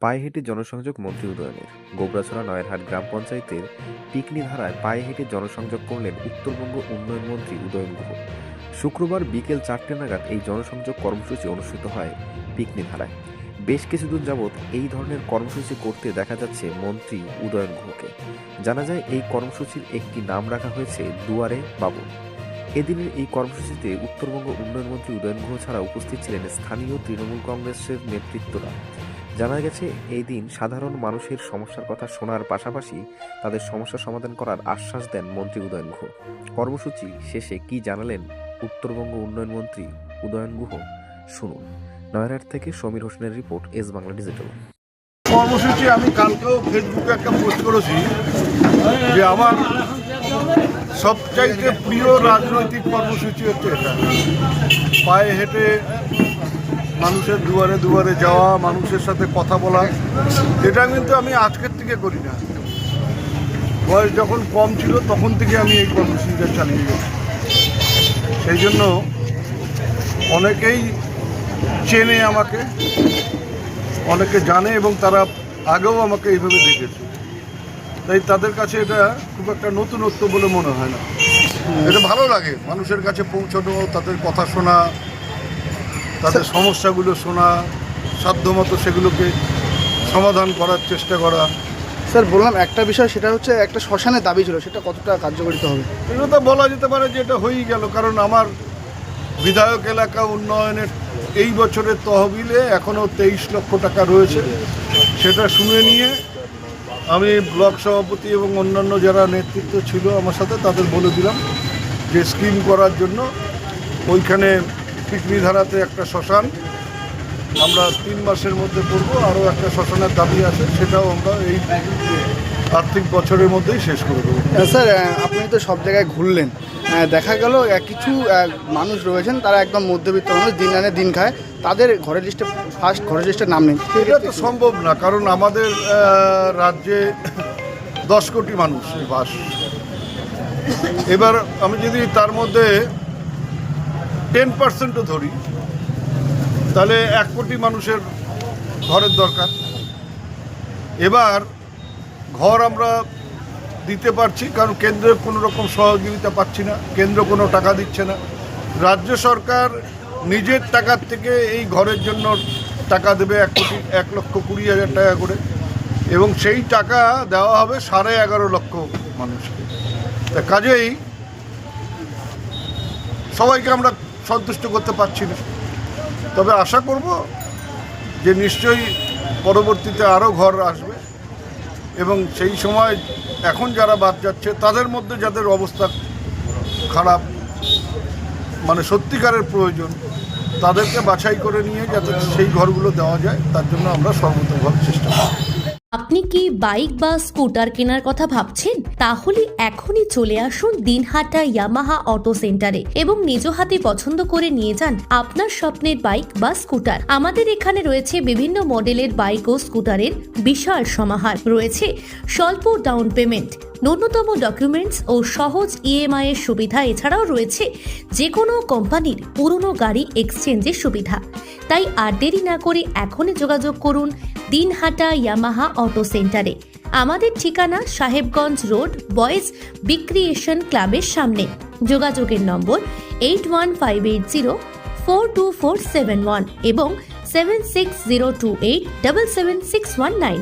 পায়ে হেঁটে জনসংযোগ মন্ত্রী উদয়নের। গোবরাছড়া নয়ারহাট গ্রাম পঞ্চায়েতের পিকনিধারায় পায়ে হেঁটে জনসংযোগ করলেন উত্তরবঙ্গ উন্নয়ন মন্ত্রী উদয়ন গুহ। শুক্রবার বিকেল 4টে নাগাদ এই জনসংযোগ কর্মসূচি অনুষ্ঠিত হয় পিকনিধারায়। বেশ কিছুদিন যাবৎ এই ধরনের কর্মসূচি করতে দেখা যাচ্ছে মন্ত্রী উদয়ন গুহকে। জানা যায় এই কর্মসূচির একটি নাম রাখা হয়েছে দুয়ারে বাবু। এদিনের এই কর্মসূচিতে উত্তরবঙ্গ উন্নয়ন মন্ত্রী উদয়ন গুহ ছাড়া উপস্থিত ছিলেন স্থানীয় তৃণমূল কংগ্রেসের নেতৃত্বরা। জানা গেছে এই দিন সাধারণ মানুষের সমস্যার কথা শোনার পাশাপাশি তাদের সমস্যা সমাধান করার আশ্বাস দেন মন্ত্রী উদয়ন গুহ। কর্মসূচি শেষে কি জানালেন উত্তরবঙ্গ উন্নয়ন মন্ত্রী উদয়ন গুহ শুনুন। নয়ারহাট থেকে সমীর হোসেনের রিপোর্ট, এস বাংলা ডিজিটাল। কর্মসূচি আমি কালকেও ফেসবুকে একটা পোস্ট করেছি যে আমার সবচাইতে প্রিয় রাজনৈতিক কর্মসূচি হচ্ছে এটা। পায়ে হেঁটে মানুষের দুয়ারে দুয়ারে যাওয়া, মানুষের সাথে কথা বলা, এটা কিন্তু আমি আজকের থেকে করি না। বয়স যখন কম ছিল তখন থেকে আমি এই কর্মসূচিটা চালিয়ে গেছি। সেই জন্য অনেকেই চেনে আমাকে, অনেকে জানে এবং তারা আগেও আমাকে এইভাবে দেখেছে। তাই তাদের কাছে এটা খুব একটা নতুনত্ব বলে মনে হয় না। এটা ভালো লাগে মানুষের কাছে পৌঁছানো, তাদের কথা শোনা, তাদের সমস্যাগুলো শোনা, সাধ্যমতো সেগুলোকে সমাধান করার চেষ্টা করা। স্যার বললাম একটা বিষয়, সেটা হচ্ছে একটা শ্মশানের দাবি ছিল, সেটা কতটা কার্যকরিত হবে? এটা তো বলা যেতে পারে যে এটা হয়েই গেল, কারণ আমার বিধায়ক এলাকা উন্নয়নের এই বছরের তহবিলে এখনও 23 লক্ষ টাকা রয়েছে। সেটা শুনে নিয়ে আমি ব্লক সভাপতি এবং অন্যান্য যারা নেতৃত্ব ছিল আমার সাথে, তাদের বলে দিলাম যে স্কিম করার জন্য ওইখানে পিকনিধারাতে একটা শ্মশান আমরা 3 মাসের মধ্যে করব। আরও একটা শ্মশানের দাবি আছে, সেটাও আমরা এই আর্থিক বছরের মধ্যেই শেষ করে দেবো। স্যার আপনি তো সব জায়গায় ঘুরলেন, দেখা গেল কিছু মানুষ রয়েছেন তারা একদম মধ্যবিত্ত মানুষ, দিন আনে দিন খায়, তাদের ঘরের লিস্টে ফার্স্ট ঘরের লিস্টে নাম নেই। এটা তো সম্ভব না, কারণ আমাদের রাজ্যে 10 কোটি মানুষ বাস। এবার আমি যদি তার মধ্যে 10%ও ধরি, তাহলে 1 কোটি মানুষের ঘরের দরকার। এবার ঘর আমরা দিতে পারছি কারণ কেন্দ্রের কোনো রকম সহযোগিতা পাচ্ছি না, কেন্দ্র কোনো টাকা দিচ্ছে না। রাজ্য সরকার নিজের টাকার থেকে এই ঘরের জন্য টাকা দেবে 1,20,000 টাকা করে, এবং সেই টাকা দেওয়া হবে 11.5 লক্ষ মানুষকে। তা কাজেই সবাইকে আমরা সন্তুষ্ট করতে পারছি না। তবে আশা করব যে নিশ্চয়ই পরবর্তীতে আরও ঘর আসবে, এবং সেই সময় এখন যারা বাদ যাচ্ছে তাদের মধ্যে যাদের অবস্থা খারাপ, মানে সত্যিকারের প্রয়োজন, তাদেরকে বাছাই করে নিয়ে যাতে সেই ঘরগুলো দেওয়া যায়, তার জন্য আমরা সর্বতভাবে চেষ্টা করব। আপনি কি বাইক বা স্কুটার কেনার কথা ভাবছেন? তাহলে এখনই চলে আসুন দিনহাটা ইয়ামাহা অটো সেন্টারে এবং নিজ হাতে পছন্দ করে নিয়ে যান আপনার স্বপ্নের বাইক বা স্কুটার। আমাদের এখানে রয়েছে বিভিন্ন মডেলের বাইক ও স্কুটারের বিশাল সমাহার। রয়েছে স্বল্প ডাউন পেমেন্ট, ন্যূনতম ডকুমেন্টস ও সহজ ইএমআই এর সুবিধা। এছাড়াও রয়েছে যে কোনো কোম্পানির পুরনো গাড়ি এক্সচেঞ্জের সুবিধা। তাই আর দেরি না করে এখনই যোগাযোগ করুন দিনহাটা ইয়ামাহা অটো সেন্টারে। আমাদের ঠিকানা সাহেবগঞ্জ রোড, বয়েজ বিক্রিয়েশন ক্লাবের সামনে। যোগাযোগের নম্বর 8158042471 এবং 7602877619।